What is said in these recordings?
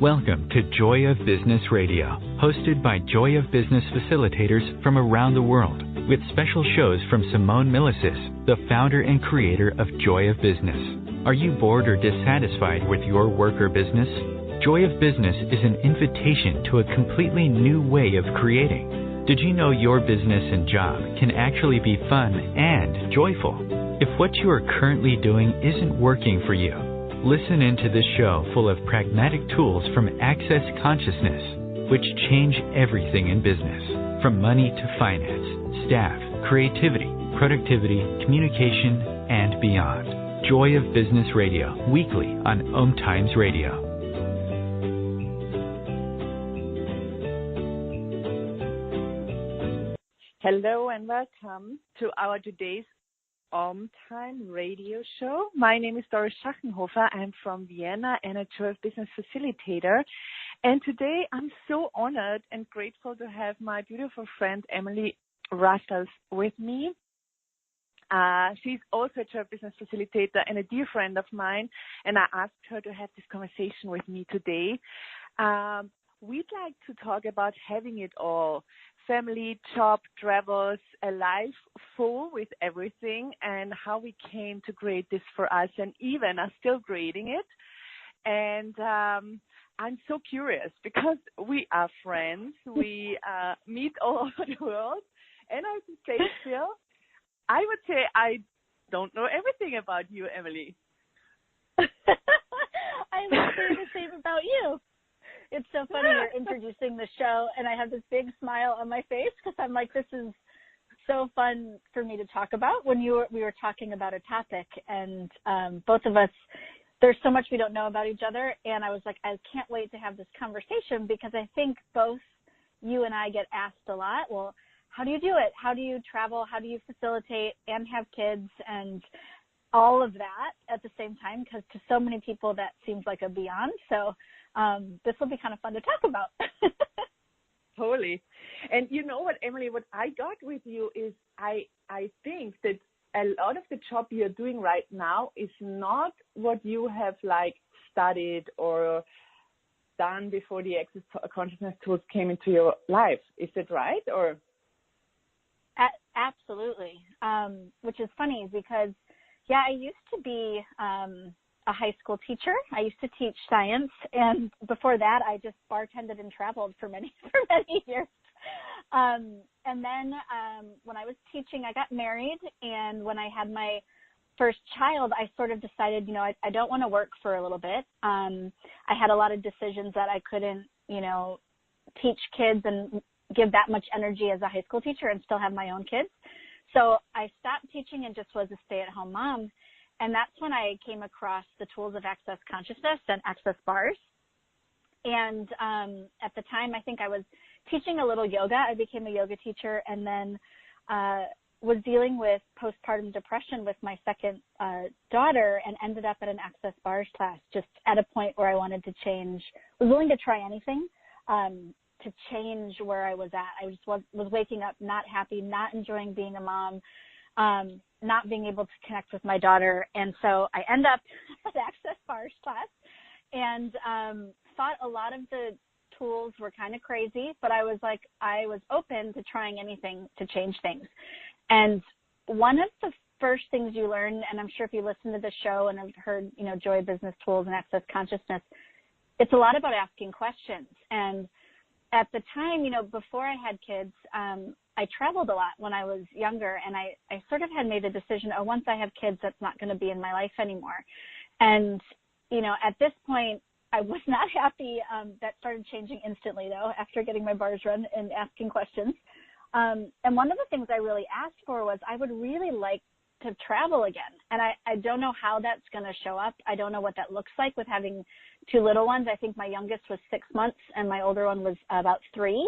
Welcome to Joy of Business Radio, hosted by Joy of Business facilitators from around the world, with special shows from Simone Milasas, the founder and creator of Joy of Business. Are you bored or dissatisfied with your work or business? Joy of Business is an invitation to a completely new way of creating. Did you know your business and job can actually be fun and joyful? If what you are currently doing isn't working for you, listen into this show full of pragmatic tools from Access Consciousness, which change everything in business, from money to finance, staff, creativity, productivity, communication, and beyond. Joy of Business Radio, weekly on OMTimes Radio. Hello and welcome to our today's OMTime radio show. My name is Doris Schachenhofer. I'm from Vienna and a Joy of Business facilitator. And today I'm so honored and grateful to have my beautiful friend Emily Russell with me. She's also a Joy of Business facilitator and a dear friend of mine, and I asked her to have this conversation with me today. We'd like to talk about having it all. Family, job, travels, a life full with everything, and how we came to create this for us and even are still creating it. And I'm so curious because we are friends. We meet all over the world. And I have to say still, I would say I don't know everything about you, Emily. I would say the same about you. It's so funny you're introducing the show, and I have this big smile on my face because I'm like, this is so fun for me to talk about. When we were talking about a topic, and both of us, there's so much we don't know about each other, and I was like, I can't wait to have this conversation because I think both you and I get asked a lot, well, how do you do it? How do you travel? How do you facilitate and have kids and all of that at the same time? Because to so many people that seems like a beyond. So this will be kind of fun to talk about. Totally. And you know what, Emily, what I got with you is I think that a lot of the job you're doing right now is not what you have like studied or done before the Access Consciousness tools came into your life. Is that right? Or Absolutely. Which is funny because, yeah, I used to be a high school teacher. I used to teach science, and before that, I just bartended and traveled for many years. And then when I was teaching, I got married, and when I had my first child, I sort of decided, I don't want to work for a little bit. I had a lot of decisions that I couldn't, teach kids and give that much energy as a high school teacher and still have my own kids. So I stopped teaching and just was a stay-at-home mom. And that's when I came across the tools of Access Consciousness and Access Bars. And at the time, I think I was teaching a little yoga. I became a yoga teacher and then was dealing with postpartum depression with my second daughter and ended up at an Access Bars class just at a point where I wanted to change, was willing to try anything to change where I was at. I just was waking up not happy, not enjoying being a mom, not being able to connect with my daughter. And so I end up at Access Bars class and thought a lot of the tools were kind of crazy, but I was open to trying anything to change things. And one of the first things you learn, and I'm sure if you listen to the show and have heard, Joy Business Tools and Access Consciousness, it's a lot about asking questions. And at the time, before I had kids, I traveled a lot when I was younger, and I sort of had made a decision, once I have kids, that's not going to be in my life anymore. And, at this point, I was not happy. That started changing instantly, though, after getting my bars run and asking questions. And one of the things I really asked for was I would really like to travel again. And I don't know how that's going to show up. I don't know what that looks like with having two little ones. I think my youngest was 6 months and my older one was about 3.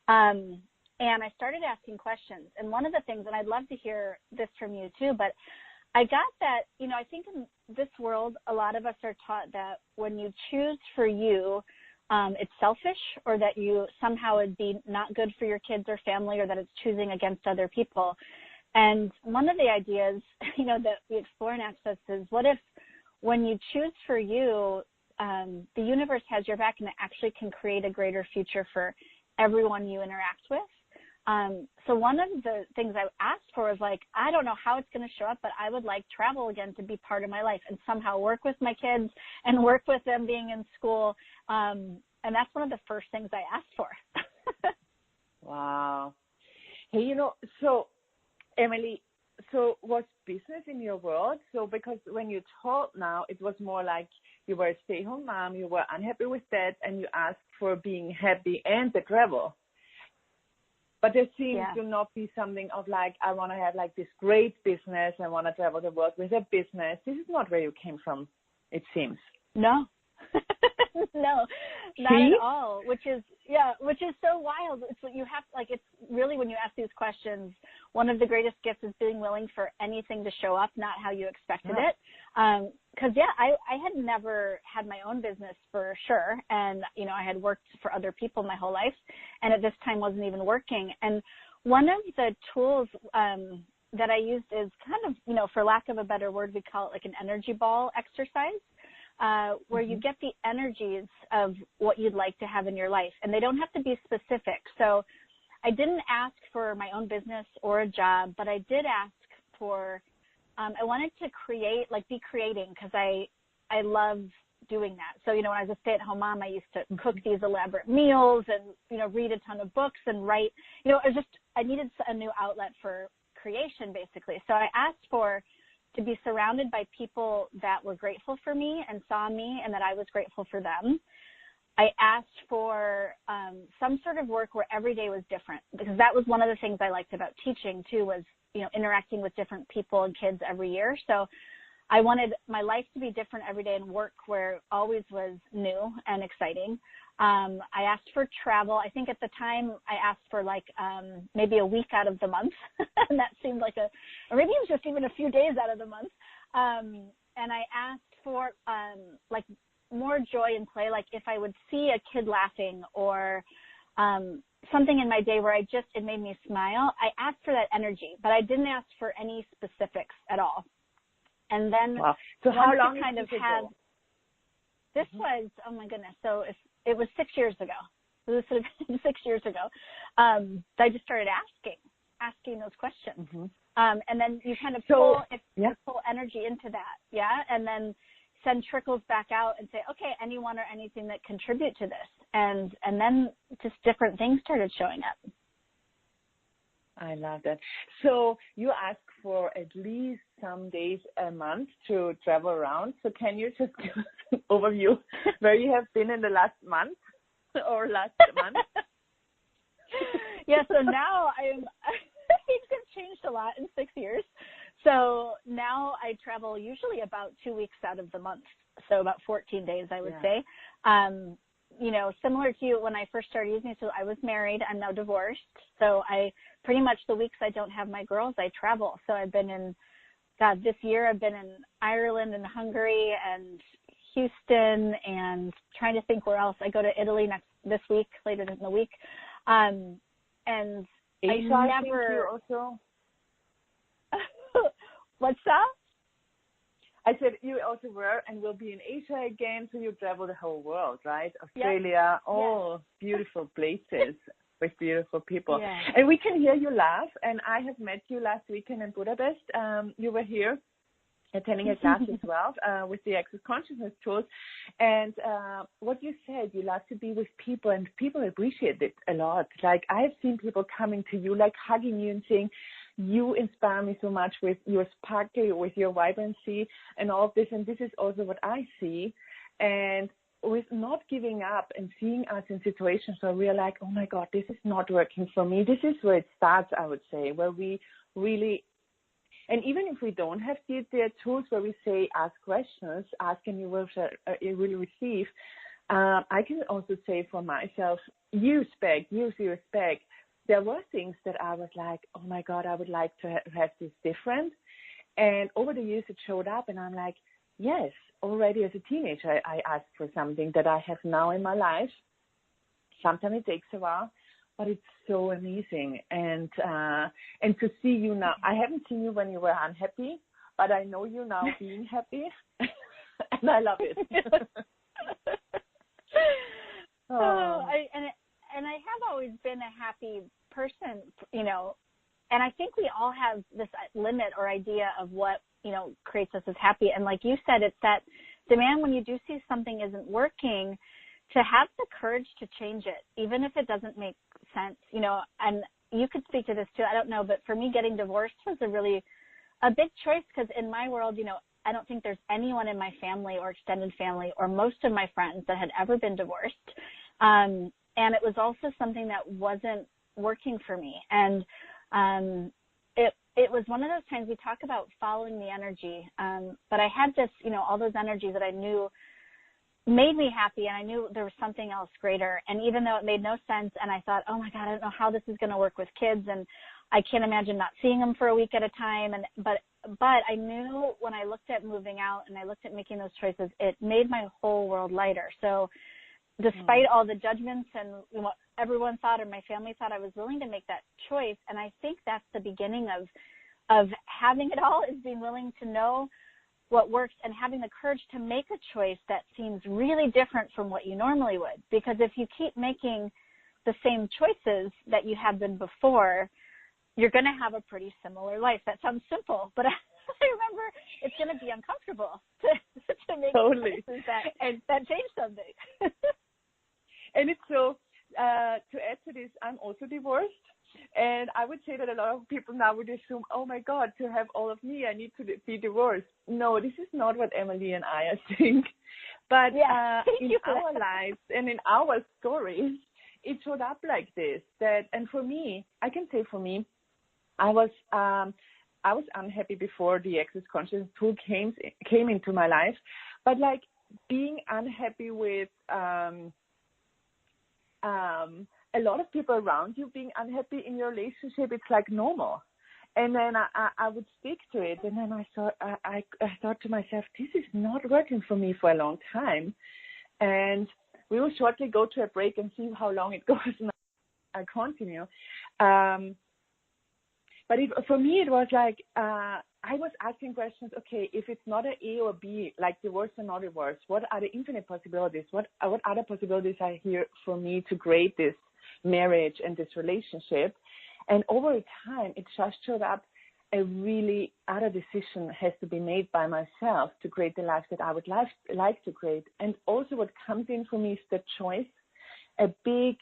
And I started asking questions. And one of the things, and I'd love to hear this from you too, but I got that, I think in this world, a lot of us are taught that when you choose for you, it's selfish, or that you somehow would be not good for your kids or family, or that it's choosing against other people. And one of the ideas, that we explore in Access is, what if when you choose for you, the universe has your back and it actually can create a greater future for everyone you interact with. So one of the things I asked for was like, I don't know how it's going to show up, but I would like travel again to be part of my life and somehow work with my kids and work with them being in school. And that's one of the first things I asked for. Wow. Hey, you know, so Emily, so was business in your world? So because when you told now, it was more like you were a stay-home mom, you were unhappy with that, and you asked for being happy and the travel. But there seems to not be something of like, I want to have like this great business, I want to travel the world with a business. This is not where you came from, it seems. No. No, not at all, which is so wild. It's what you have, like, it's really, when you ask these questions, one of the greatest gifts is being willing for anything to show up, not how you expected it. Because, I had never had my own business for sure. And, you know, I had worked for other people my whole life, and at this time wasn't even working. And one of the tools that I used is kind of, you know, for lack of a better word, we call it like an energy ball exercise. Where you get the energies of what you'd like to have in your life. And they don't have to be specific. So I didn't ask for my own business or a job, but I did ask for, I wanted to be creating, because I love doing that. So, you know, when I was a stay-at-home mom, I used to cook these elaborate meals and, you know, read a ton of books and write. You know, I needed a new outlet for creation, basically. So I asked to be surrounded by people that were grateful for me and saw me and that I was grateful for them. I asked for some sort of work where every day was different, because that was one of the things I liked about teaching too, was, you know, interacting with different people and kids every year. So I wanted my life to be different every day and work where it always was new and exciting. I asked for travel. I think at the time I asked for like maybe a week out of the month. And that seemed like or maybe it was just even a few days out of the month. And I asked for like more joy and play. Like if I would see a kid laughing or something in my day where it made me smile, I asked for that energy, but I didn't ask for any specifics at all. And then so how long kind of had ago? This was, oh my goodness, so it was 6 years ago. So this would have been 6 years ago. I just started asking those questions. And then you kind of pull energy into that, and then send trickles back out and say, okay, anyone or anything that contribute to this. And then just different things started showing up. I love that. So you ask for at least some days a month to travel around. So can you just give us an overview where you have been in the last month or last month? Yeah, so now it's changed a lot in 6 years. So now I travel usually about 2 weeks out of the month. So about 14 days, I would say. You know, similar to you when I first started using it. So I was married. I'm now divorced. So I pretty much the weeks I don't have my girls, I travel. So I've been in, this year I've been in Ireland and Hungary and Houston and trying to think where else. I go to Italy this week, later in the week. And Asia, I think you also. What's that? I said you also were and will be in Asia again, so you travel the whole world, right? Australia, all beautiful places with beautiful people. Yeah. And we can hear you laugh, and I have met you last weekend in Budapest. You were here attending a class as well with the Access Consciousness tools. And what you said, you love to be with people, and people appreciate it a lot. Like, I've seen people coming to you, like hugging you and saying, you inspire me so much with your sparkle, with your vibrancy and all of this. And this is also what I see. And with not giving up and seeing us in situations where we are like, oh my God, this is not working for me. This is where it starts, I would say, where we really, and even if we don't have the tools where we say, ask questions, ask and you will receive. I can also say for myself, use your spec. There were things that I was like, oh my God, I would like to have this different. And over the years it showed up and I'm like, yes, already as a teenager, I asked for something that I have now in my life. Sometimes it takes a while, but it's so amazing. And to see you now, I haven't seen you when you were unhappy, but I know you now being happy and I love it. And I have always been a happy person, you know, and I think we all have this limit or idea of what, you know, creates us as happy. And like you said, it's that demand when you do see something isn't working, to have the courage to change it, even if it doesn't make sense, you know. And you could speak to this too, I don't know, but for me, getting divorced was a big choice, because in my world, you know, I don't think there's anyone in my family or extended family or most of my friends that had ever been divorced. And it was also something that wasn't working for me. And it was one of those times we talk about following the energy. But I had this, you know, all those energies that I knew made me happy, and I knew there was something else greater. And even though it made no sense, and I thought, oh my God, I don't know how this is going to work with kids, and I can't imagine not seeing them for a week at a time. But I knew when I looked at moving out and I looked at making those choices, it made my whole world lighter. So despite all the judgments and what everyone thought or my family thought, I was willing to make that choice. And I think that's the beginning of having it all, is being willing to know what works and having the courage to make a choice that seems really different from what you normally would. Because if you keep making the same choices that you had been before, you're going to have a pretty similar life. That sounds simple, but I remember it's going to be uncomfortable to make choices that change something. And it's so, to add to this, I'm also divorced. And I would say that a lot of people now would assume, oh my God, to have all of me, I need to be divorced. No, this is not what Emily and I think. But in our lives and in our stories, it showed up like this. And for me, I can say for me, I was unhappy before the Access Consciousness tool came into my life. But like being unhappy with a lot of people around you being unhappy in your relationship, it's like normal. And then I would stick to it. And then I thought to myself, this is not working for me for a long time. And we will shortly go to a break and see how long it goes. And I continue. But for me, it was like I was asking questions, okay, if it's not an A or B, like divorce or not divorce, what are the infinite possibilities? What other possibilities are here for me to create this marriage and this relationship? And over time, it just showed up a really other decision has to be made by myself to create the life that I would like to create. And also what comes in for me is the choice. A big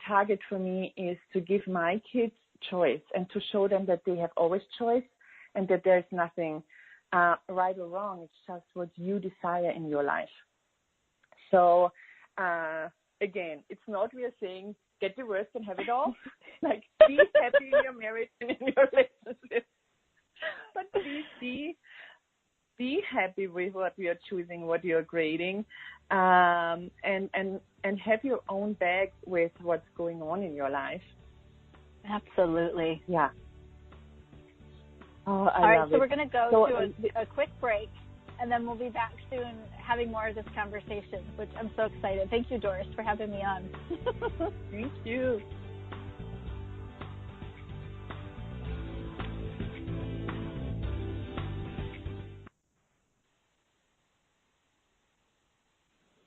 target for me is to give my kids choice and to show them that they have always choice and that there's nothing right or wrong. It's just what you desire in your life. So again, it's not we are saying get divorced and have it all. Like be happy in your marriage and in your relationship. But please be happy with what you are choosing, what you are creating, and have your own bag with what's going on in your life. Absolutely. Yeah. Oh, all right, so we're going to go to a quick break, and then we'll be back soon having more of this conversation, which I'm so excited. Thank you, Doris, for having me on. Thank you.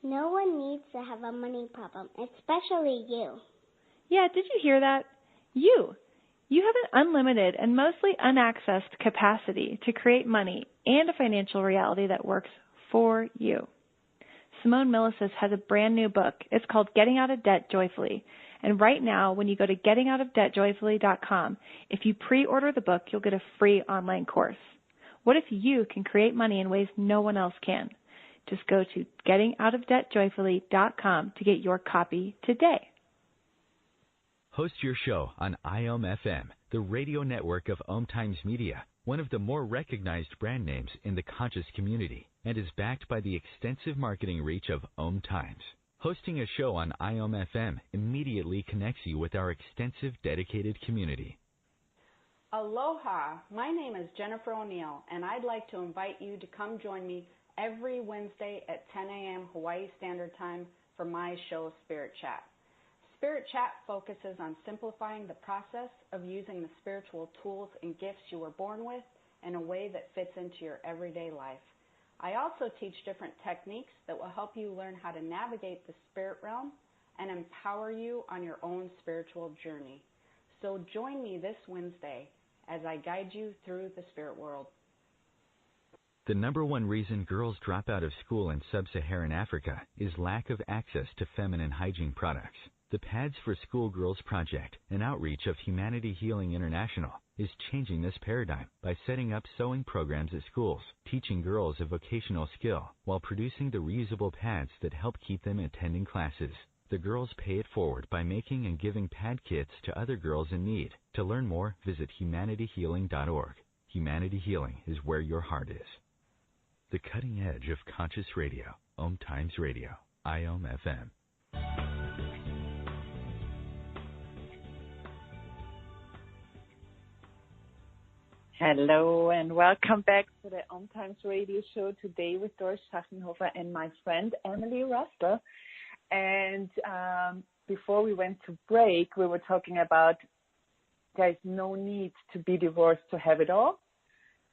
No one needs to have a money problem, especially you. Yeah, did you hear that? You have an unlimited and mostly unaccessed capacity to create money and a financial reality that works for you. Simone Milasas has a brand new book. It's called Getting Out of Debt Joyfully. And right now, when you go to gettingoutofdebtjoyfully.com, if you pre-order the book, you'll get a free online course. What if you can create money in ways no one else can? Just go to gettingoutofdebtjoyfully.com to get your copy today. Host your show on IOM-FM, the radio network of OMTimes Media, one of the more recognized brand names in the conscious community, and is backed by the extensive marketing reach of OMTimes. Hosting a show on IOM-FM immediately connects you with our extensive dedicated community. Aloha, my name is Jennifer O'Neill, and I'd like to invite you to come join me every Wednesday at 10 a.m. Hawaii Standard Time for my show, Spirit Chat. Spirit Chat focuses on simplifying the process of using the spiritual tools and gifts you were born with in a way that fits into your everyday life. I also teach different techniques that will help you learn how to navigate the spirit realm and empower you on your own spiritual journey. So join me this Wednesday as I guide you through the spirit world. The number one reason girls drop out of school in sub-Saharan Africa is lack of access to feminine hygiene products. The Pads for Schoolgirls Project, an outreach of Humanity Healing International, is changing this paradigm by setting up sewing programs at schools, teaching girls a vocational skill while producing the reusable pads that help keep them attending classes. The girls pay it forward by making and giving pad kits to other girls in need. To learn more, visit humanityhealing.org. Humanity Healing is where your heart is. The cutting edge of conscious radio, OMTimes Radio, IOM FM. Hello and welcome back to the OMTimes radio show today with Doris Schachenhofer and my friend Emily Russell. And before we went to break, we were talking about there's no need to be divorced to have it all.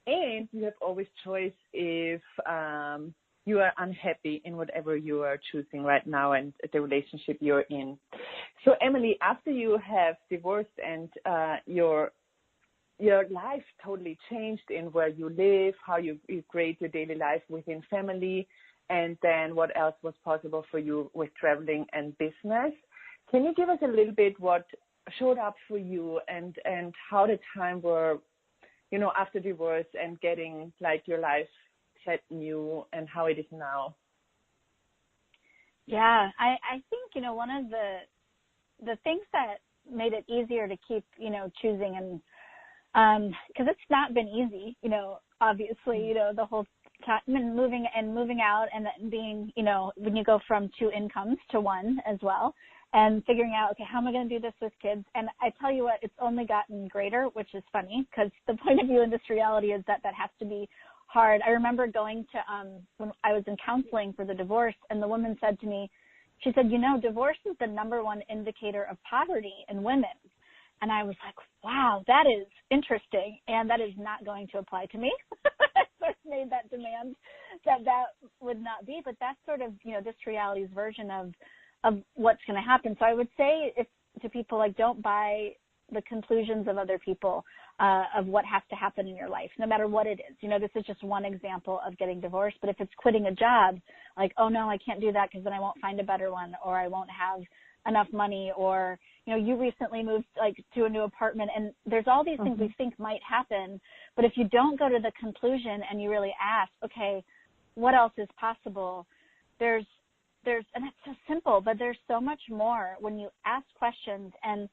And you have always choice if you are unhappy in whatever you are choosing right now and the relationship you're in. So Emily, after you have divorced and your life totally changed in where you live, how you create your daily life within family, and then what else was possible for you with traveling and business. Can you give us a little bit what showed up for you and how the time were, after divorce and getting like your life set new and how it is now? Yeah, I think, one of the things that made it easier to keep, choosing and because it's not been easy, obviously, the whole time and moving out and being, when you go from 2 incomes to 1 as well and figuring out, okay, how am I going to do this with kids? And I tell you what, it's only gotten greater, which is funny because the point of view in this reality is that has to be hard. I remember going to, when I was in counseling for the divorce, and the woman said to me, she said, divorce is the number 1 indicator of poverty in women. And I was like, wow, that is interesting, and that is not going to apply to me. I sort of made that demand that would not be, but that's sort of, this reality's version of what's going to happen. So I would say to people, like, don't buy the conclusions of other people of what has to happen in your life, no matter what it is. This is just one example of getting divorced, but if it's quitting a job, like, oh, no, I can't do that because then I won't find a better one, or I won't have enough money, or, you recently moved like to a new apartment, and there's all these things we think might happen. But if you don't go to the conclusion and you really ask, okay, what else is possible? There's, and it's so simple, but there's so much more when you ask questions. And,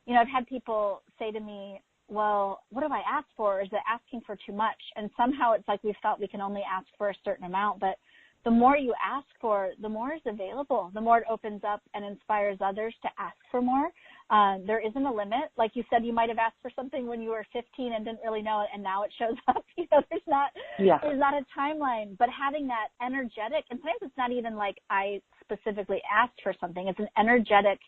I've had people say to me, well, what do I ask for? Is it asking for too much? And somehow it's like we've thought we can only ask for a certain amount, but the more you ask for, the more is available, the more it opens up and inspires others to ask for more. There isn't a limit. Like you said, you might have asked for something when you were 15 and didn't really know it, and now it shows up. There's not a timeline. But having that energetic, and sometimes it's not even like I specifically asked for something. It's an energetic,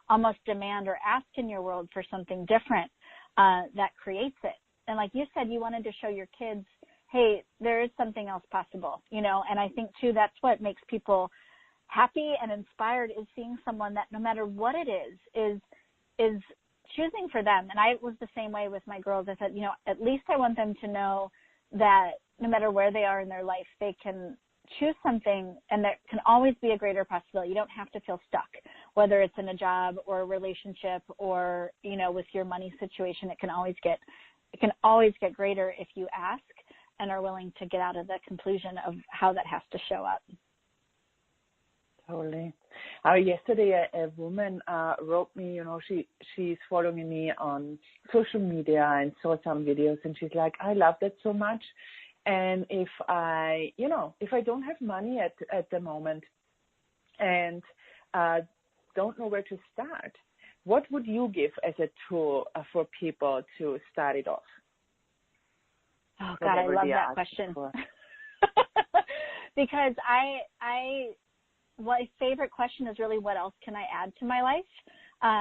almost demand or ask in your world for something different that creates it. And like you said, you wanted to show your kids, hey, there is something else possible, and I think, too, that's what makes people happy and inspired is seeing someone that no matter what it is choosing for them. And I was the same way with my girls. I said, at least I want them to know that no matter where they are in their life, they can choose something, and there can always be a greater possibility. You don't have to feel stuck, whether it's in a job or a relationship or, with your money situation. It can always get greater if you ask and are willing to get out of the conclusion of how that has to show up. Totally. Yesterday, a woman wrote me, she's following me on social media and saw some videos, and she's like, I love that so much. And if I don't have money at the moment and don't know where to start, what would you give as a tool for people to start it off? Oh God, I love that question. Because my favorite question is really, what else can I add to my life?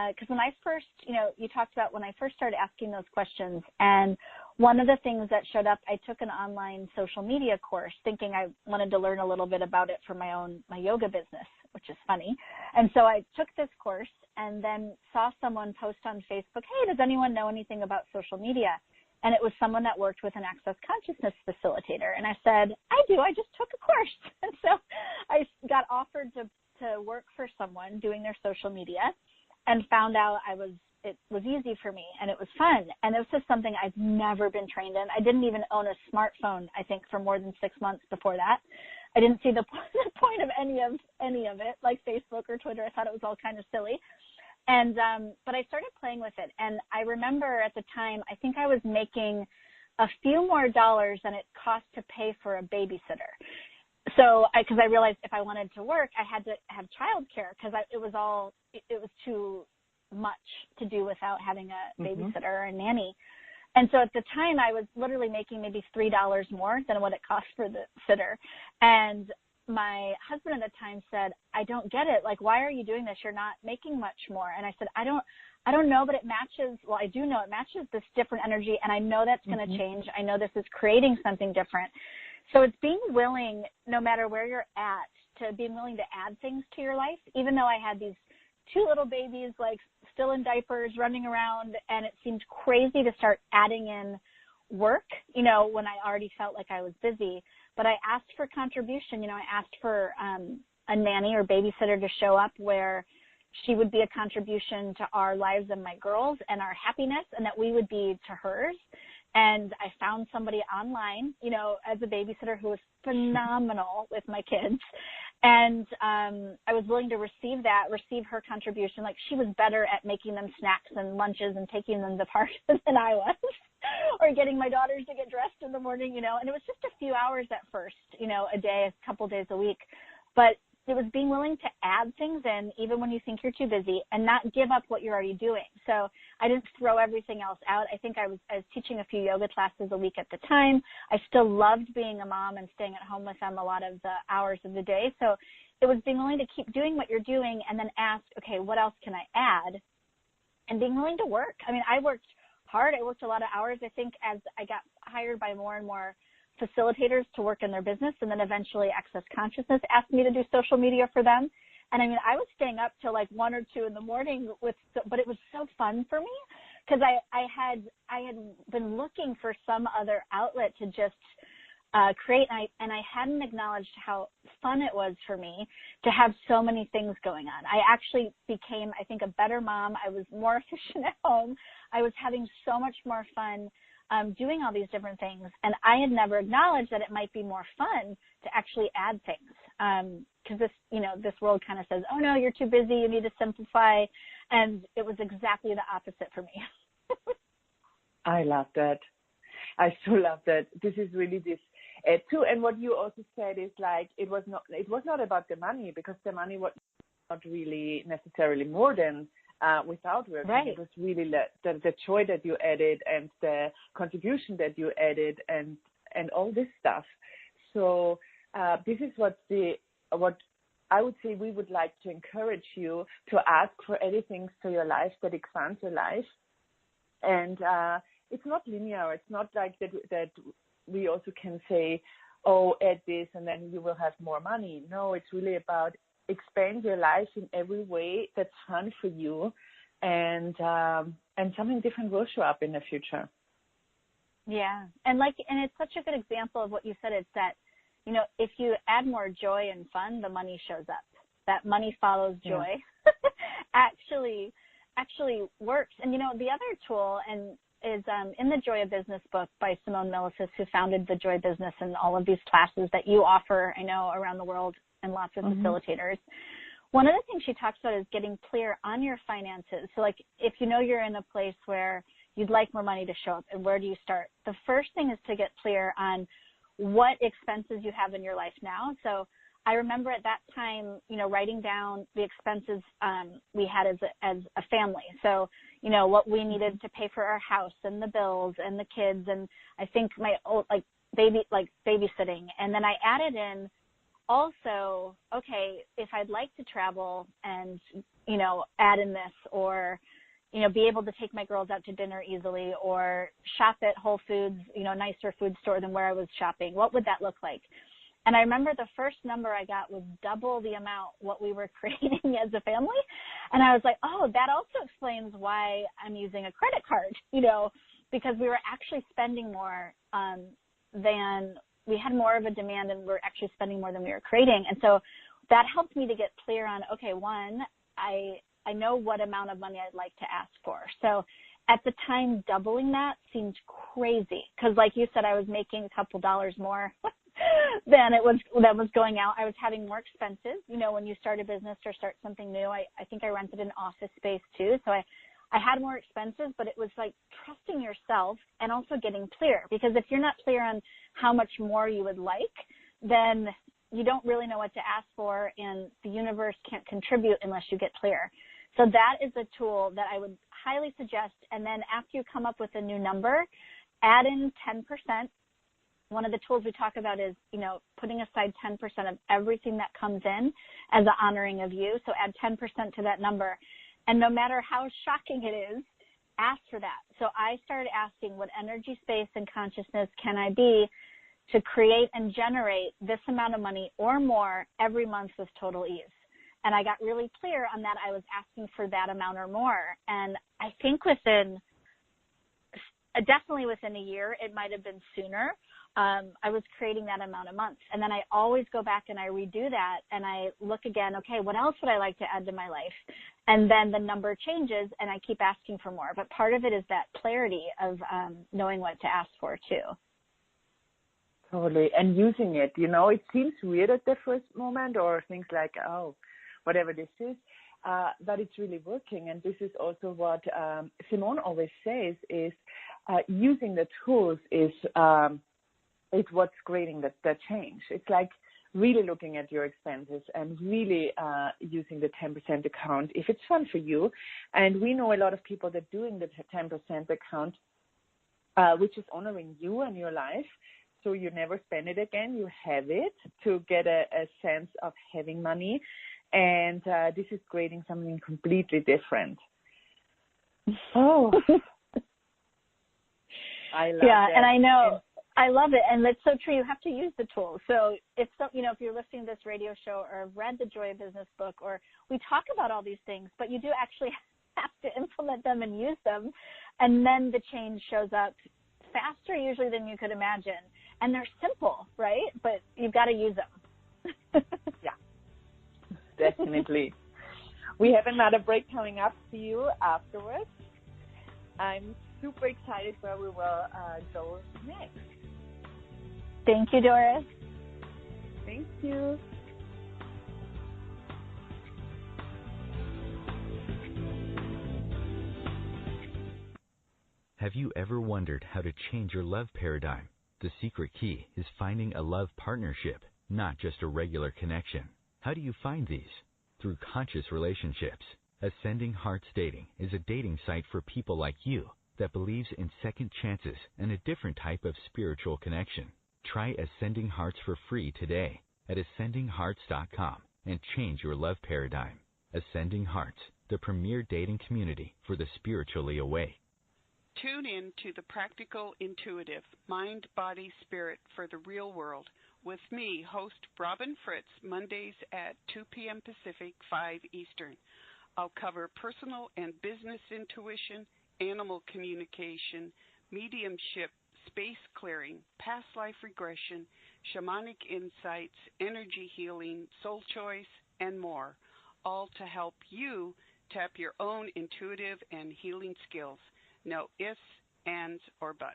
Because when I first, you talked about when I first started asking those questions, and one of the things that showed up, I took an online social media course thinking I wanted to learn a little bit about it for my yoga business, which is funny. And so I took this course and then saw someone post on Facebook, hey, does anyone know anything about social media? And it was someone that worked with an access consciousness facilitator. And I said, I do, I just took a course. And so I got offered to work for someone doing their social media and found out it was easy for me and it was fun. And this is something I've never been trained in. I didn't even own a smartphone, I think, for more than 6 months before that. I didn't see the point of any of it, like Facebook or Twitter. I thought it was all kind of silly. And but I started playing with it. And I remember at the time, I think I was making a few more dollars than it cost to pay for a babysitter. So because I realized if I wanted to work, I had to have childcare because it was too much to do without having a babysitter or a nanny. And so at the time I was literally making maybe $3 more than what it cost for the sitter. And my husband at the time said, I don't get it. Like, why are you doing this? You're not making much more. And I said, I don't know, but it matches. Well, I do know it matches this different energy. And I know that's going to change. I know this is creating something different. So it's being willing, no matter where you're at, to being willing to add things to your life, even though I had these 2 little babies, like still in diapers, running around, and it seemed crazy to start adding in work, when I already felt like I was busy. But I asked for contribution. I asked for a nanny or babysitter to show up where she would be a contribution to our lives and my girls and our happiness, and that we would be to hers. And I found somebody online, as a babysitter who was phenomenal with my kids. And I was willing to receive her contribution. Like, she was better at making them snacks and lunches and taking them to parks than I was, or getting my daughters to get dressed in the morning, and it was just a few hours at first, a day, a couple days a week. But it was being willing to add things in, even when you think you're too busy, and not give up what you're already doing. So I didn't throw everything else out. I think I was teaching a few yoga classes a week at the time. I still loved being a mom and staying at home with them a lot of the hours of the day. So it was being willing to keep doing what you're doing and then ask, okay, what else can I add? And being willing to work. I mean, I worked hard. I worked a lot of hours. I think as I got hired by more and more facilitators to work in their business, and then eventually Access Consciousness asked me to do social media for them. And I mean, I was staying up till like 1 or 2 in the morning but it was so fun for me because I had been looking for some other outlet to just create, and I hadn't acknowledged how fun it was for me to have so many things going on. I actually became, I think, a better mom. I was more efficient at home. I was having so much more fun doing all these different things. And I had never acknowledged that it might be more fun to actually add things. Because this world kind of says, oh no, you're too busy, you need to simplify. And it was exactly the opposite for me. I love that. I so love that. This is really this too. And what you also said is like, it was not about the money, because the money was not really necessarily more than without working. Right. It was really the joy that you added and the contribution that you added and all this stuff. So this is what I would say we would like to encourage you to ask for anything to your life that expands your life. And it's not linear. It's not like that we also can say, oh, add this and then you will have more money. No, it's really about expand your life in every way that's fun for you, and something different will show up in the future. Yeah, and it's such a good example of what you said. It's that, if you add more joy and fun, the money shows up. That money follows joy. Yeah. actually works. And the other tool is in the Joy of Business book by Simone Milasas, who founded the Joy Business and all of these classes that you offer, I know, around the world, and lots of facilitators. One of the things she talks about is getting clear on your finances. So like, if you're in a place where you'd like more money to show up, and where do you start? The first thing is to get clear on what expenses you have in your life now. So I remember at that time, writing down the expenses we had as a family. So, what we needed to pay for our house and the bills and the kids, and I think my babysitting. And then I added in also, okay, if I'd like to travel and, add in this, or, be able to take my girls out to dinner easily, or shop at Whole Foods, nicer food store than where I was shopping, what would that look like? And I remember the first number I got was double the amount what we were creating as a family. And I was like, oh, that also explains why I'm using a credit card, because we were actually spending more than we had more of a demand, and we're actually spending more than we were creating. And so that helped me to get clear on, okay, one, I know what amount of money I'd like to ask for. So at the time, doubling that seemed crazy because, like you said, I was making a couple dollars more than that was going out. I was having more expenses. When you start a business or start something new, I think I rented an office space too. So I had more expenses, but it was like trusting yourself and also getting clear, because if you're not clear on how much more you would like, then you don't really know what to ask for, and the universe can't contribute unless you get clear. So that is a tool that I would highly suggest. And then after you come up with a new number, add in 10%. One of the tools we talk about is, putting aside 10% of everything that comes in as an honoring of you. So add 10% to that number. And no matter how shocking it is, ask for that. So I started asking, what energy, space, and consciousness can I be to create and generate this amount of money or more every month with total ease? And I got really clear on that. I was asking for that amount or more. And I think definitely within a year, it might have been sooner, I was creating that amount a month. And then I always go back and I redo that and I look again, okay, what else would I like to add to my life? And then the number changes and I keep asking for more. But part of it is that clarity of knowing what to ask for too. Totally. And using it, it seems weird at the first moment, or things like, oh, whatever this is, but it's really working. And this is also what Simone always says is using the tools is what's creating that change. It's like really looking at your expenses and really using the 10% account if it's fun for you. And we know a lot of people that are doing the 10% account, which is honoring you and your life. So you never spend it again. You have it to get a sense of having money. And this is creating something completely different. Oh. I love that. And I know. I love it. And it's so true. You have to use the tools. So if you're listening to this radio show or have read the Joy of Business book, or we talk about all these things, but you do actually have to implement them and use them. And then the change shows up faster usually than you could imagine. And they're simple, right? But you've got to use them. Yeah, definitely. We have another break coming up for you afterwards. I'm super excited where we will go next. Thank you, Doris. Thank you. Have you ever wondered how to change your love paradigm? The secret key is finding a love partnership, not just a regular connection. How do you find these? Through conscious relationships. Ascending Hearts Dating is a dating site for people like you that believes in second chances and a different type of spiritual connection. Try Ascending Hearts for free today at ascendinghearts.com and change your love paradigm. Ascending Hearts, the premier dating community for the spiritually awake. Tune in to the Practical Intuitive, Mind, Body, Spirit for the Real World with me, host Robin Fritz, Mondays at 2 p.m. Pacific, 5 Eastern. I'll cover personal and business intuition, animal communication, mediumship, space clearing, past life regression, shamanic insights, energy healing, soul choice, and more, all to help you tap your own intuitive and healing skills. No ifs, ands, or buts.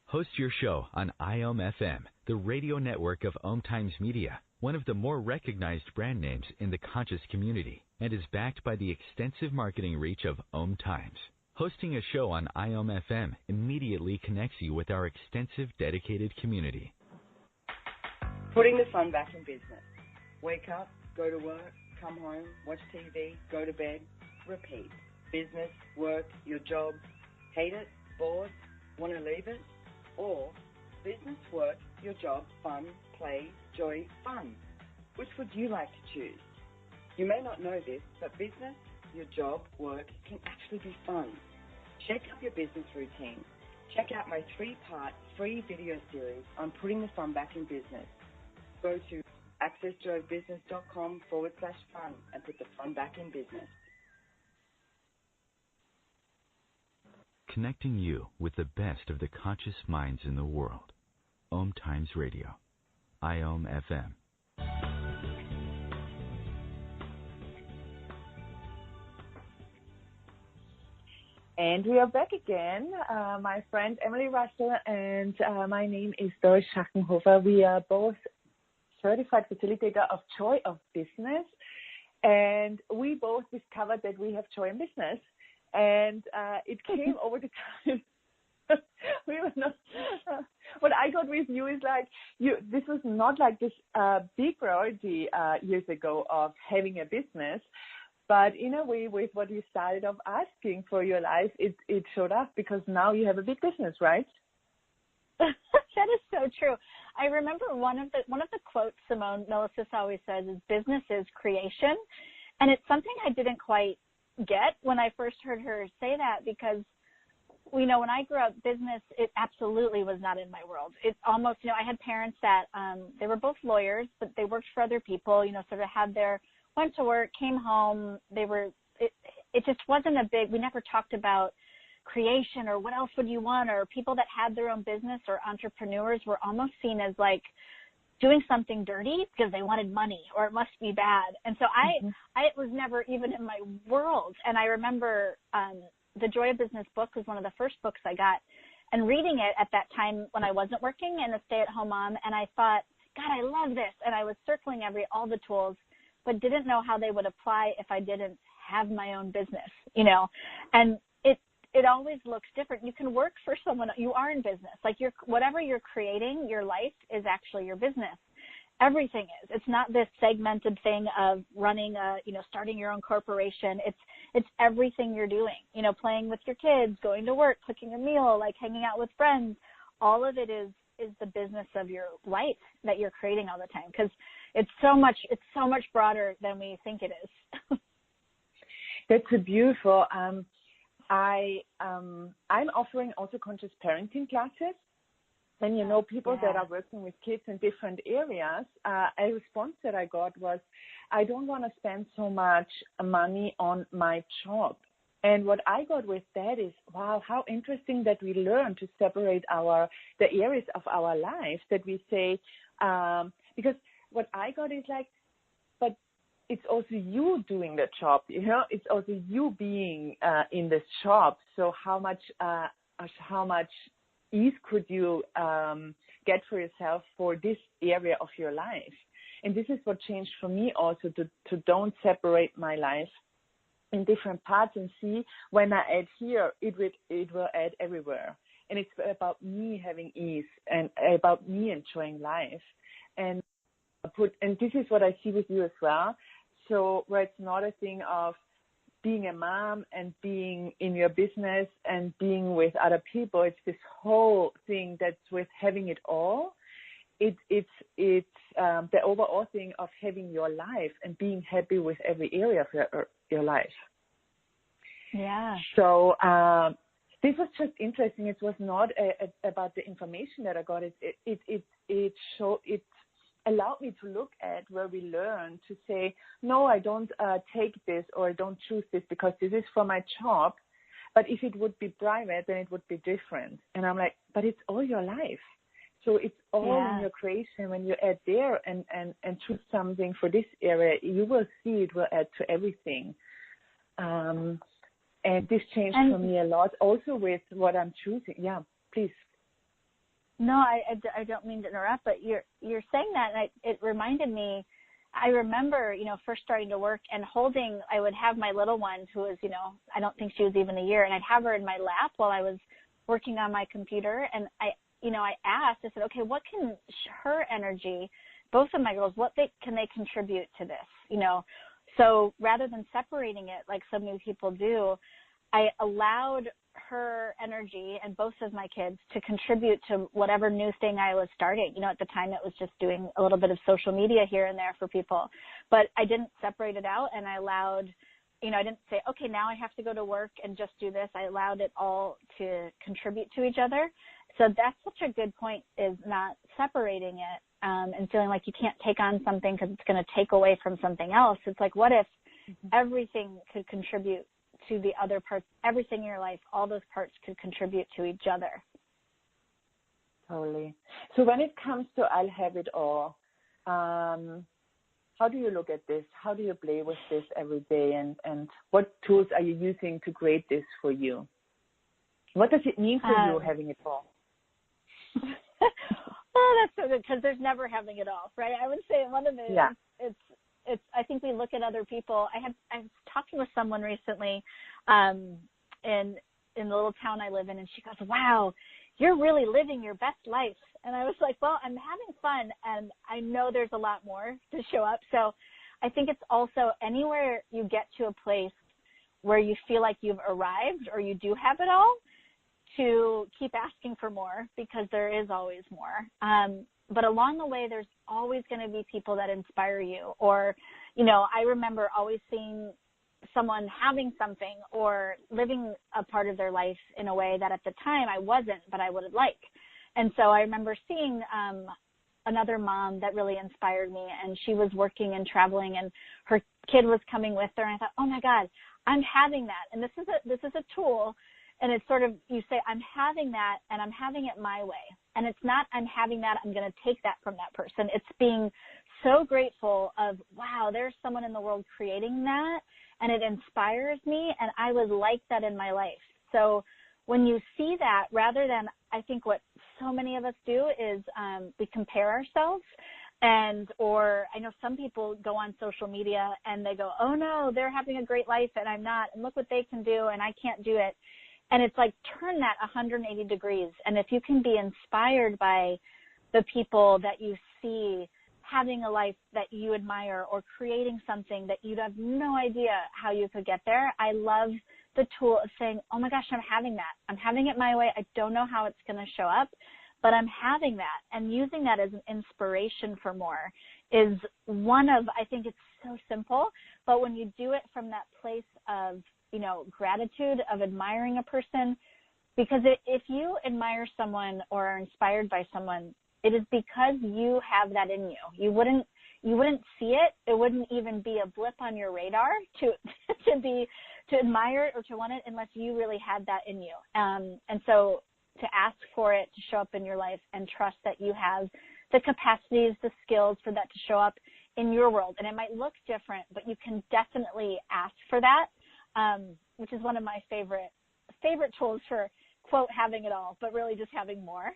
Host your show on IOM-FM, the radio network of OMTimes Media, one of the more recognized brand names in the conscious community, and is backed by the extensive marketing reach of OMTimes. Hosting a show on IOM-FM immediately connects you with our extensive dedicated community. Putting the fun back in business. Wake up, go to work, come home, watch TV, go to bed, repeat. Business, work, your job, hate it, bored, want to leave it? Or business, work, your job, fun, play, joy, fun. Which would you like to choose? You may not know this, but business, your job, work can actually be fun. Shake up your business routine. Check out my 3-part free video series on putting the fun back in business. Go to accessjoybusiness.com/fun and put the fun back in business. Connecting you with the best of the conscious minds in the world. OMTimes Radio. IOM FM. And we are back again. My friend Emily Russell and my name is Doris Schachenhofer. We are both certified facilitator of Joy of Business. And we both discovered that we have joy in business. And it came over the time. We were not. What I got with you is like this was not like this big priority years ago of having a business. But in a way, with what you started off asking for your life, it showed up because now you have a big business, right? That is so true. I remember one of the quotes Simone Milasas always says is "business is creation," and it's something I didn't quite get when I first heard her say that because, when I grew up, business, it absolutely was not in my world. It's almost, I had parents that they were both lawyers, but they worked for other people. Sort of went to work, came home. It just wasn't a big, we never talked about creation or what else would you want, or people that had their own business or entrepreneurs were almost seen as like doing something dirty because they wanted money or it must be bad. And so I was never even in my world. And I remember the Joy of Business book was one of the first books I got, and reading it at that time when I wasn't working and a stay-at-home mom, and I thought, God, I love this. And I was circling all the tools, but didn't know how they would apply if I didn't have my own business, and it always looks different. You can work for someone, you are in business, like whatever you're creating, your life is actually your business. Everything is. It's not this segmented thing of running starting your own corporation. It's everything you're doing, playing with your kids, going to work, cooking a meal, like hanging out with friends. All of it is the business of your life that you're creating all the time, because it's so much broader than we think it is. That's a beautiful. I'm offering also conscious parenting classes. And, people that are working with kids in different areas, a response that I got was, I don't want to spend so much money on my job. And what I got with that is, wow, how interesting that we learn to separate the areas of our lives that we say, because what I got is like, but it's also you doing the job, it's also you being in this job. So how much ease could you get for yourself for this area of your life? And this is what changed for me also, to don't separate my life in different parts and see when I add here, it will add everywhere. And it's about me having ease and about me enjoying life. And this is what I see with you as well. So where it's not a thing of being a mom and being in your business and being with other people, it's this whole thing that's with having it all. It's the overall thing of having your life and being happy with every area of your life. Yeah. So this was just interesting. It was not about the information that I got. It allowed me to look at where we learn to say, no, I don't take this or I don't choose this because this is for my job. But if it would be private, then it would be different. And I'm like, but it's all your life. So it's all in your creation. When you add there and choose something for this area, you will see it will add to everything. And this changed for me a lot also with what I'm choosing. Yeah, please. No, I don't mean to interrupt, but you're saying that, and it reminded me. I remember, first starting to work and I would have my little one who was, I don't think she was even a year, and I'd have her in my lap while I was working on my computer, and I asked, I said, okay, what can her energy, both of my girls, can they contribute to this, So rather than separating it like so many people do, I allowed her energy and both of my kids to contribute to whatever new thing I was starting. At the time it was just doing a little bit of social media here and there for people, but I didn't separate it out, and I allowed I didn't say, okay, now I have to go to work and just do this. I allowed it all to contribute to each other. So that's such a good point, is not separating it and feeling like you can't take on something because it's going to take away from something else. It's like, what if everything could contribute to the other parts, everything in your life, all those parts could contribute to each other? Totally. So when it comes to I'll have it all, how do you look at this? How do you play with this every day? And what tools are you using to create this for you? What does it mean for you having it all? Oh, that's so good, because there's never having it all, right? I would say one of the, it's, I think we look at other people. I was talking with someone recently in the little town I live in, and she goes, wow, you're really living your best life. And I was like, well, I'm having fun, and I know there's a lot more to show up. So I think it's also anywhere you get to a place where you feel like you've arrived or you do have it all, to keep asking for more, because there is always more. But along the way, there's always going to be people that inspire you. Or, I remember always seeing someone having something or living a part of their life in a way that at the time I wasn't, but I would like. And so I remember seeing another mom that really inspired me, and she was working and traveling, and her kid was coming with her, and I thought, oh my God, I'm having that. And this is a tool. And it's sort of, you say, I'm having that, and I'm having it my way. And it's not, I'm having that, I'm going to take that from that person. It's being so grateful of, wow, there's someone in the world creating that, and it inspires me, and I would like that in my life. So when you see that, rather than, I think what so many of us do is we compare ourselves. Or I know some people go on social media and they go, oh no, they're having a great life and I'm not, and look what they can do and I can't do it. And it's like, turn that 180 degrees. And if you can be inspired by the people that you see having a life that you admire or creating something that you'd have no idea how you could get there, I love the tool of saying, oh my gosh, I'm having that. I'm having it my way. I don't know how it's going to show up, but I'm having that. And using that as an inspiration for more is one of, I think it's so simple, but when you do it from that place of, gratitude, of admiring a person, because if you admire someone or are inspired by someone, it is because you have that in you. You wouldn't see it. It wouldn't even be a blip on your radar to admire it or to want it unless you really had that in you. And so to ask for it to show up in your life and trust that you have the capacities, the skills for that to show up in your world. And it might look different, but you can definitely ask for that. Which is one of my favorite tools for, quote, having it all, but really just having more.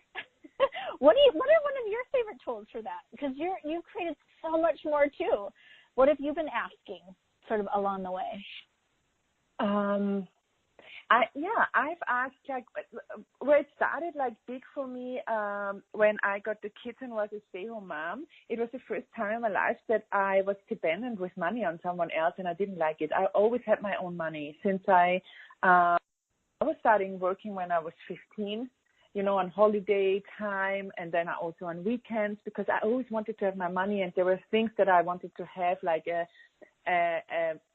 What are one of your favorite tools for that? Because you've created so much more too. What have you been asking sort of along the way? I've asked, like, where it started like big for me when I got the kids and was a stay-home mom. It was the first time in my life that I was dependent with money on someone else, and I didn't like it. I always had my own money since I was starting working when I was 15, on holiday time, and then also on weekends, because I always wanted to have my money, and there were things that I wanted to have, like a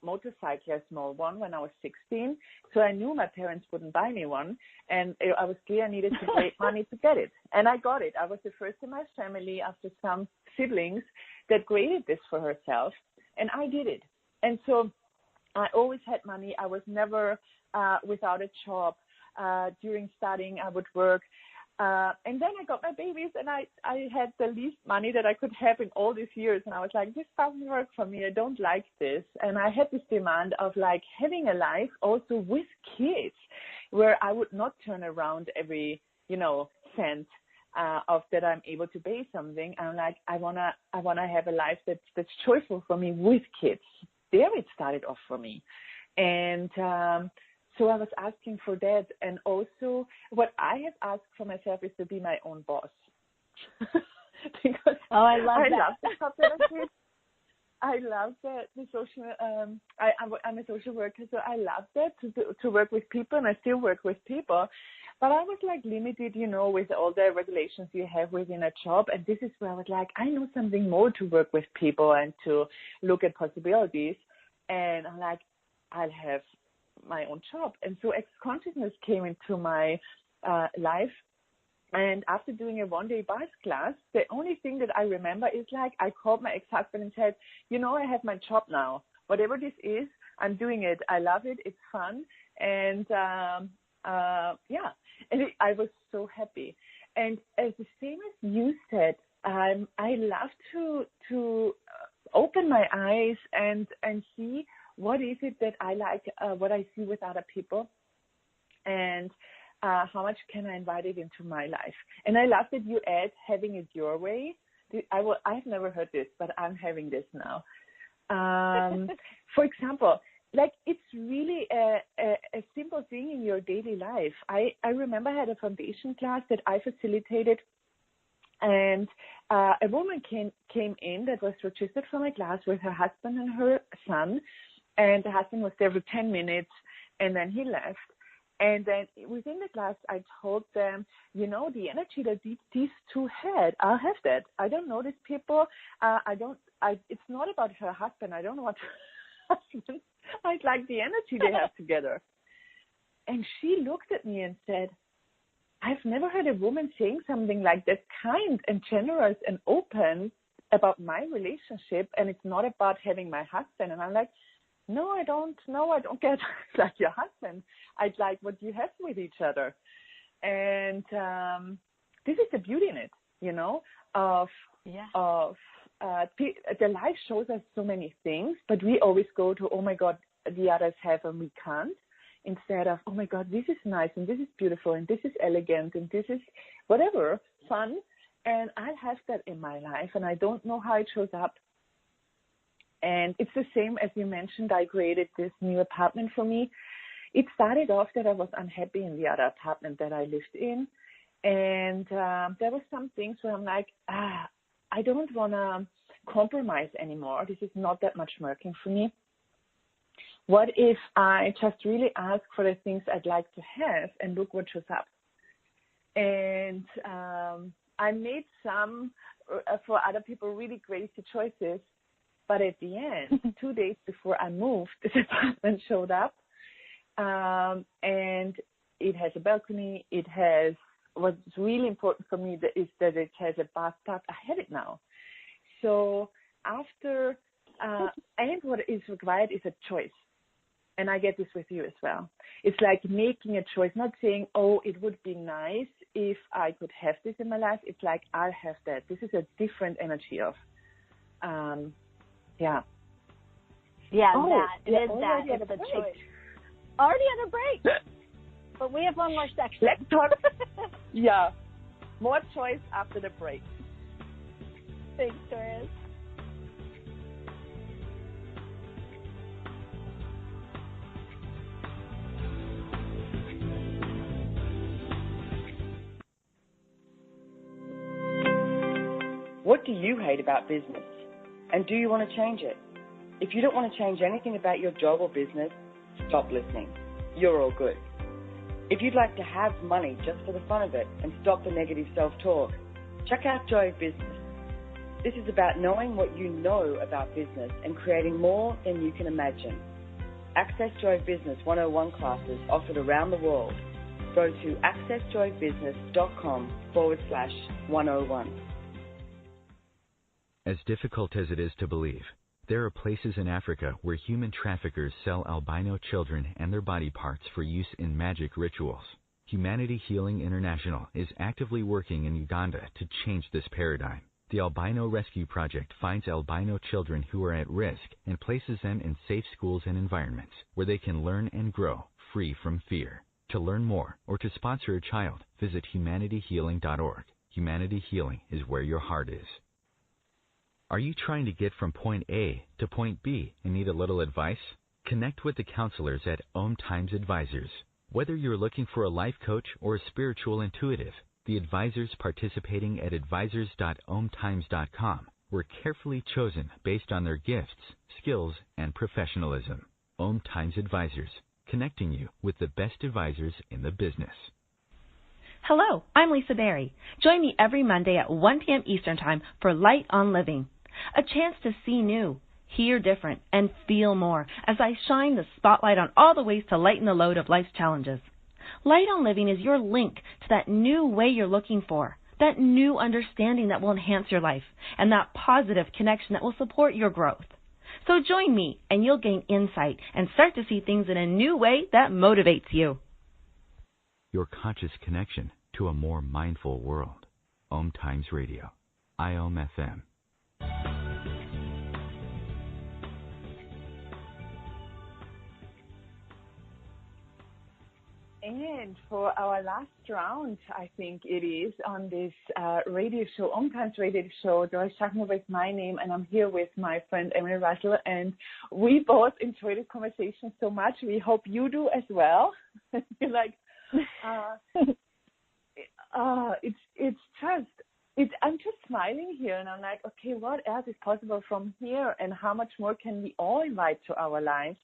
motorcycle, a small one, when I was 16. So I knew my parents wouldn't buy me one, and I was clear I needed to raise money to get it. And I got it. I was the first in my family after some siblings that created this for herself, and I did it. And so I always had money. I was never without a job. During studying, I would work. And then I got my babies, and I had the least money that I could have in all these years. And I was like, this doesn't work for me. I don't like this. And I had this demand of like having a life also with kids where I would not turn around every, cent of that I'm able to pay something. I'm like, I wanna have a life that's joyful for me with kids. There it started off for me. And so I was asking for that. And also what I have asked for myself is to be my own boss. Because I love the job that I did. I love that the social. I'm a social worker, so I love that to work with people, and I still work with people. But I was like limited, with all the regulations you have within a job. And this is where I was like, I know something more to work with people and to look at possibilities. And I'm like, I'll have my own job. And so ex-consciousness came into my life. And after doing a one-day bars class, the only thing that I remember is like I called my ex-husband and said, I have my job now. Whatever this is, I'm doing it. I love it. It's fun. And I was so happy. And as the same as you said, I love to open my eyes and see what is it that I like, what I see with other people, and how much can I invite it into my life. And I love that you add having it your way. I've never heard this, but I'm having this now. For example, like it's really a simple thing in your daily life. I remember I had a foundation class that I facilitated, and a woman came in that was registered for my class with her husband and her son, and the husband was there for 10 minutes, and then he left. And then within the class, I told them, the energy that these two had, I'll have that. I don't know these people. It's not about her husband. I don't know what her husband. I like the energy they have together. And she looked at me and said, I've never heard a woman saying something like that, kind and generous and open about my relationship, and it's not about having my husband. And I'm like, no, I don't get like your husband. I'd like what you have with each other. And this is the beauty in it, the life shows us so many things, but we always go to, oh my God, the others have and we can't, instead of, oh my God, this is nice and this is beautiful and this is elegant and this is whatever, fun. And I'll have that in my life, and I don't know how it shows up. And it's the same as you mentioned, I created this new apartment for me. It started off that I was unhappy in the other apartment that I lived in. And there were some things where I'm like, I don't want to compromise anymore. This is not that much working for me. What if I just really ask for the things I'd like to have and look what shows up? And I made some, for other people, really crazy choices. But at the end, 2 days before I moved, this apartment showed up, and it has a balcony. It has, what's really important for me is that it has a bathtub. I have it now. So after, and what is required is a choice. And I get this with you as well. It's like making a choice, not saying, oh, it would be nice if I could have this in my life. It's like, I'll have that. This is a different energy of, Yeah, oh, that. It is that. It's a choice. Already on a break. But we have one more section. Let's talk. Yeah. More choice after the break. Thanks, Doris. What do you hate about business? And do you want to change it? If you don't want to change anything about your job or business, stop listening. You're all good. If you'd like to have money just for the fun of it and stop the negative self-talk, check out Joy of Business. This is about knowing what you know about business and creating more than you can imagine. Access Joy of Business 101 classes offered around the world. Go to accessjoybusiness.com/101. As difficult as it is to believe, there are places in Africa where human traffickers sell albino children and their body parts for use in magic rituals. Humanity Healing International is actively working in Uganda to change this paradigm. The Albino Rescue Project finds albino children who are at risk and places them in safe schools and environments where they can learn and grow free from fear. To learn more or to sponsor a child, visit humanityhealing.org. Humanity Healing is where your heart is. Are you trying to get from point A to point B and need a little advice? Connect with the counselors at OMTimes Advisors. Whether you're looking for a life coach or a spiritual intuitive, the advisors participating at advisors.omtimes.com were carefully chosen based on their gifts, skills, and professionalism. OMTimes Advisors, connecting you with the best advisors in the business. Hello, I'm Lisa Berry. Join me every Monday at 1 p.m. Eastern Time for Light on Living, a chance to see new, hear different, and feel more as I shine the spotlight on all the ways to lighten the load of life's challenges. Light on Living is your link to that new way you're looking for, that new understanding that will enhance your life, and that positive connection that will support your growth. So join me, and you'll gain insight and start to see things in a new way that motivates you. Your conscious connection to a more mindful world. OMTimes Radio. IOM FM. And for our last round, I think it is, on this radio show, OMTimes radio show, Doris Schachenhofer is my name, and I'm here with my friend Emily Russell, and we both enjoy this conversation so much. We hope you do as well. You're like, I'm just smiling here, and I'm like, okay, what else is possible from here, and how much more can we all invite to our lives?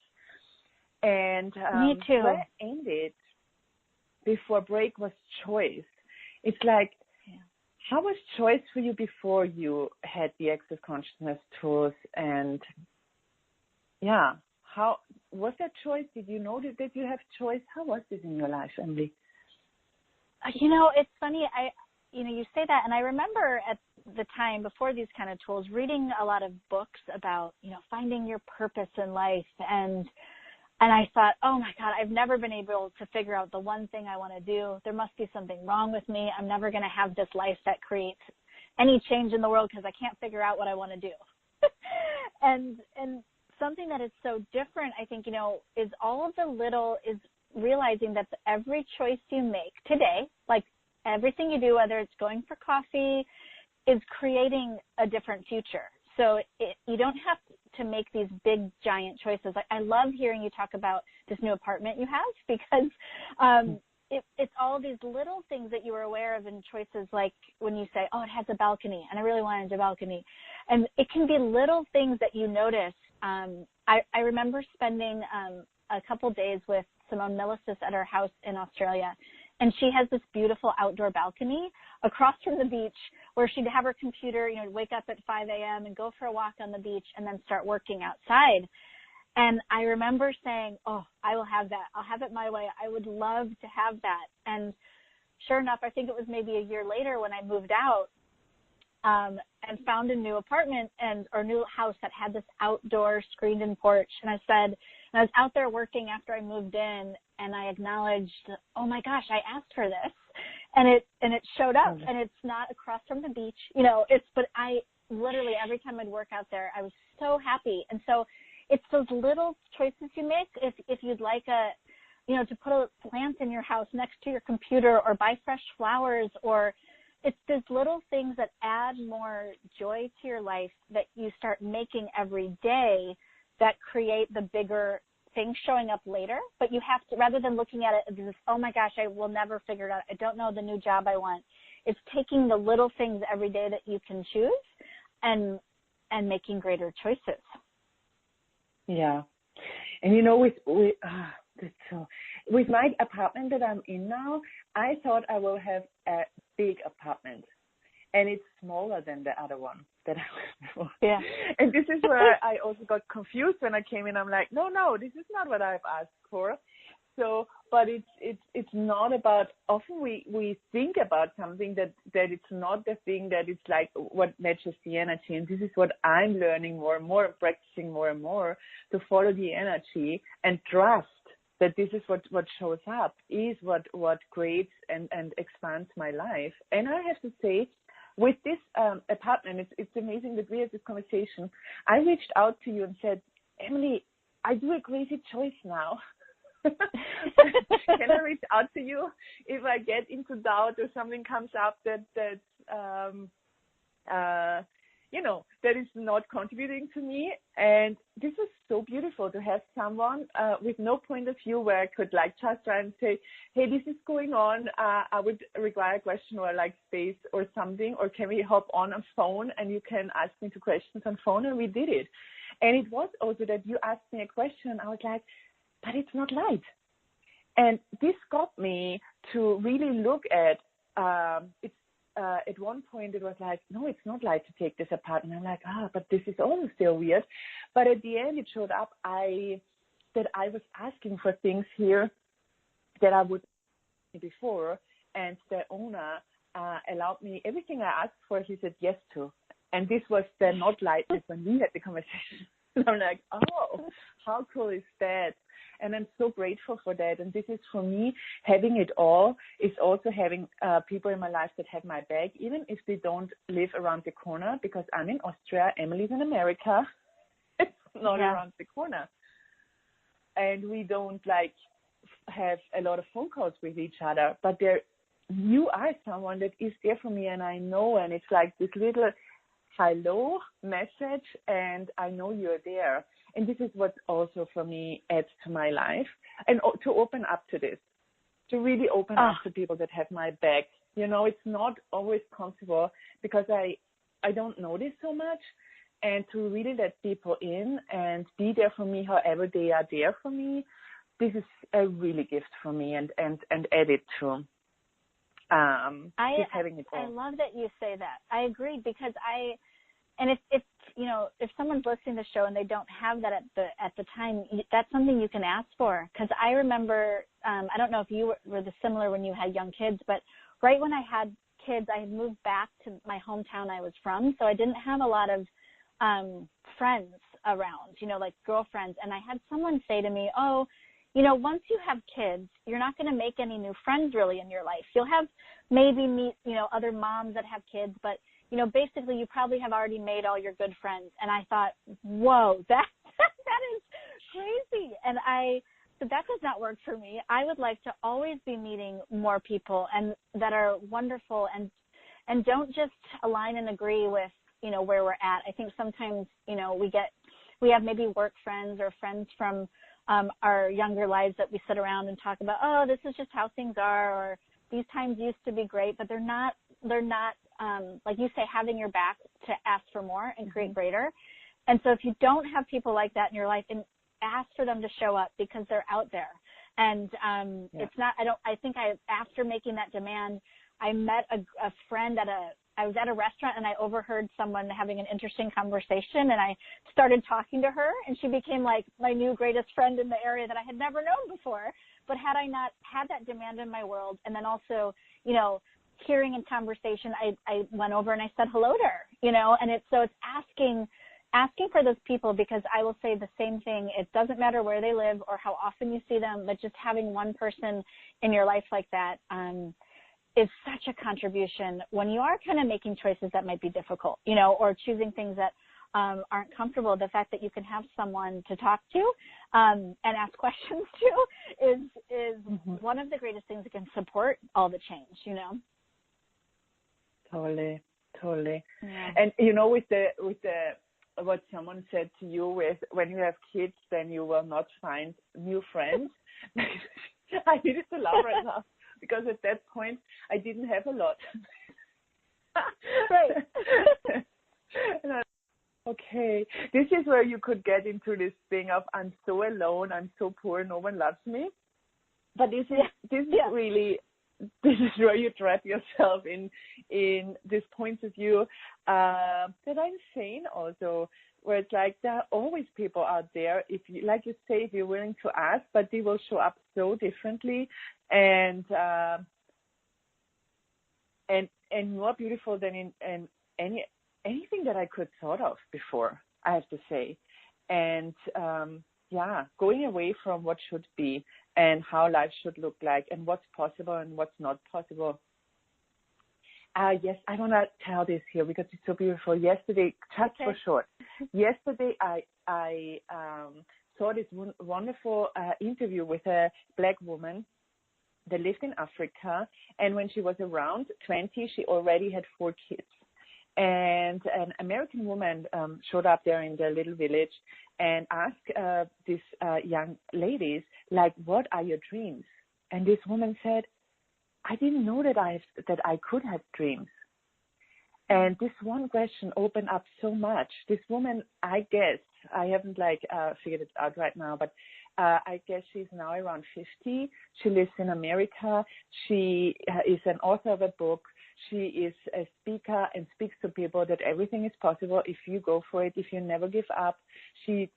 And me too. Where I ended before break was choice. It's like, how was choice for you before you had the access consciousness tools? And how was that choice? Did you know that you have choice? How was this in your life, Emily? It's funny. You say that, and I remember at the time before these kind of tools, reading a lot of books about, finding your purpose in life, and I thought, oh my God, I've never been able to figure out the one thing I want to do. There must be something wrong with me. I'm never going to have this life that creates any change in the world because I can't figure out what I want to do. and something that is so different, I think, is all of the little, is realizing that every choice you make today, like everything you do, whether it's going for coffee, is creating a different future. So you don't have to make these big, giant choices. I love hearing you talk about this new apartment you have, because it's all these little things that you were aware of in choices, like when you say, oh, it has a balcony, and I really wanted a balcony. And it can be little things that you notice. I remember spending a couple days with Simone Millicis at her house in Australia, and she has this beautiful outdoor balcony across from the beach where she'd have her computer, wake up at 5 a.m. and go for a walk on the beach and then start working outside. And I remember saying, oh, I will have that. I'll have it my way. I would love to have that. And sure enough, I think it was maybe a year later when I moved out and found a new apartment or new house that had this outdoor screened-in porch. And I was out there working after I moved in, and I acknowledged, oh my gosh, I asked for this, and it showed up, and it's not across from the beach, but I literally, every time I'd work out there, I was so happy. And so it's those little choices you make. If you'd like to put a plant in your house next to your computer, or buy fresh flowers, or it's those little things that add more joy to your life that you start making every day that create the bigger things showing up later. But you have to, rather than looking at it as, oh my gosh, I will never figure it out, I don't know the new job I want. It's taking the little things every day that you can choose and making greater choices. Yeah. And with my apartment that I'm in now, I thought I will have a big apartment, and it's smaller than the other one that I was before. Yeah. And this is where I also got confused when I came in. I'm like, no, this is not what I've asked for. So, but it's not about, often we think about something that it's not the thing that it's like what matches the energy. And this is what I'm learning more and more, practicing more and more, to follow the energy and trust that this is what shows up, is what creates and expands my life. And I have to say, with this apartment, it's amazing that we have this conversation. I reached out to you and said, Emily, I do a crazy choice now. Can I reach out to you if I get into doubt or something comes up that is not contributing to me? And this was so beautiful to have someone with no point of view, where I could just try and say, hey, this is going on. I would require a question or space or something, or can we hop on a phone and you can ask me 2 questions on phone? And we did it. And it was also that you asked me a question. I was like, but it's not light. And this got me to really look at at one point it was like, no, it's not like to take this apart. And I'm like, but this is also still weird. But at the end, it showed up that I was asking for things here that I would before, and the owner allowed me everything I asked for. He said yes to, and this was the not lightness when we had the conversation. And I'm like, oh, how cool is that? And I'm so grateful for that. And this is, for me, having it all is also having people in my life that have my back, even if they don't live around the corner, because I'm in Austria, Emily's in America. It's not around the corner. And we don't have a lot of phone calls with each other, but you are someone that is there for me, and I know, and it's like this little hello message, and I know you're there. And this is what also for me adds to my life, and to open up to this, to really open up to people that have my back. It's not always comfortable because I don't know this so much, and to really let people in and be there for me however they are there for me, this is a really gift for me, and add it to just having it all. I love that you say that. I agree, because and if someone's listening to the show and they don't have that at the time, that's something you can ask for. Because I remember, I don't know if you were similar when you had young kids, but right when I had kids, I had moved back to my hometown I was from, so I didn't have a lot of friends around, like girlfriends. And I had someone say to me, once you have kids, you're not going to make any new friends really in your life. You'll have maybe meet, other moms that have kids, but, basically you probably have already made all your good friends. And I thought, whoa, that is crazy. And so that does not work for me. I would like to always be meeting more people and that are wonderful and don't just align and agree with, where we're at. I think sometimes, we have maybe work friends or friends from our younger lives that we sit around and talk about, this is just how things are, or these times used to be great, but they're not, like you say, having your back to ask for more and create greater. And so if you don't have people like that in your life, and ask for them to show up, because they're out there. And it's not, I think after making that demand, I met a friend I was at a restaurant, and I overheard someone having an interesting conversation, and I started talking to her, and she became like my new greatest friend in the area that I had never known before. But had I not had that demand in my world, and then also, hearing in conversation, I went over and I said hello to her, and it's asking for those people, because I will say the same thing. It doesn't matter where they live or how often you see them, but just having one person in your life like that, is such a contribution when you are kind of making choices that might be difficult, or choosing things that aren't comfortable. The fact that you can have someone to talk to and ask questions to is one of the greatest things that can support all the change, Totally. Yeah. And with the what someone said to you, with when you have kids, then you will not find new friends. I needed to laugh right now, because at that point I didn't have a lot. Right. Okay, this is where you could get into this thing of I'm so alone, I'm so poor, no one loves me. But this is really, this is where you trap yourself in this point of view that I'm saying also, where it's like there are always people out there, if you, like you say, if you're willing to ask, but they will show up so differently and more beautiful than in anything that I could thought of before, I have to say. And going away from what should be and how life should look like and what's possible and what's not possible. Yes, I want to tell this here because it's so beautiful. Yesterday, just for short, yesterday I saw this wonderful interview with a Black woman that lived in Africa, and when she was around 20, she already had 4 kids. And an American woman showed up there in the little village and asked these young ladies, like, what are your dreams? And this woman said, I didn't know that I could have dreams. And this one question opened up so much. This woman, I guess, I haven't figured it out right now, but I guess she's now around 50. She lives in America. She is an author of a book. She is a speaker and speaks to people that everything is possible if you go for it, if you never give up. She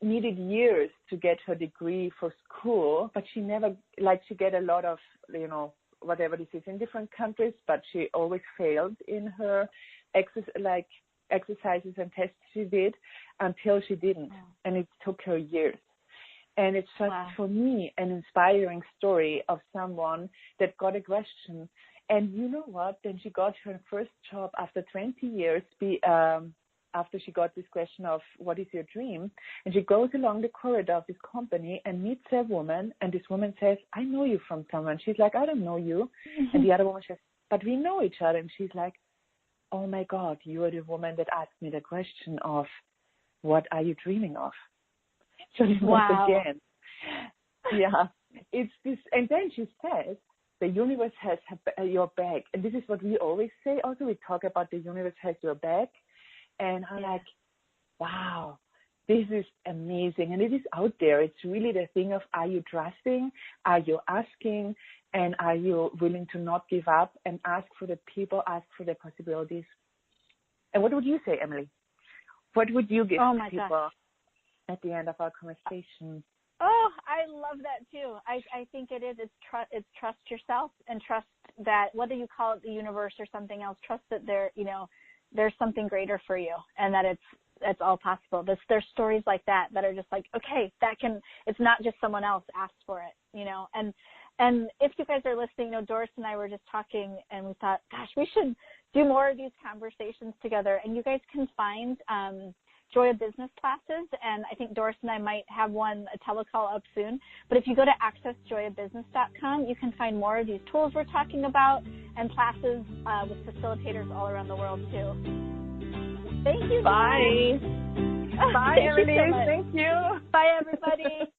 needed years to get her degree for school, but she never, she get a lot of, whatever this is in different countries, but she always failed in her exercises and tests she did until she didn't. And it took her years. And it's just, for me, an inspiring story of someone that got a question. And you know what? Then she got her first job after 20 years, after she got this question of what is your dream. And she goes along the corridor of this company and meets a woman. And this woman says, I know you from someone. She's like, I don't know you. Mm-hmm. And the other woman says, but we know each other. And she's like, oh, my God, you are the woman that asked me the question of what are you dreaming of? So once again, it's this. And then she says, the universe has your back. And this is what we always say. Also, we talk about the universe has your back. And I'm like, wow, this is amazing. And it is out there. It's really the thing of, are you trusting? Are you asking? And are you willing to not give up and ask for the people, ask for the possibilities? And what would you say, Emily? What would you give people at the end of our conversation? Oh, I love that too. I think it is. It's trust yourself and trust that, whether you call it the universe or something else, trust that there's something greater for you and that it's all possible. There's stories like that are just like, okay, it's not just someone else asked for it, and if you guys are listening, Doris and I were just talking and we thought, gosh, we should do more of these conversations together. And you guys can find Joy of Business classes, and I think Doris and I might have a telecall up soon. But if you go to accessjoyofbusiness.com, you can find more of these tools we're talking about and classes with facilitators all around the world too. Thank you. Bye. Bye, Emily. You so much. Thank you. Bye, everybody.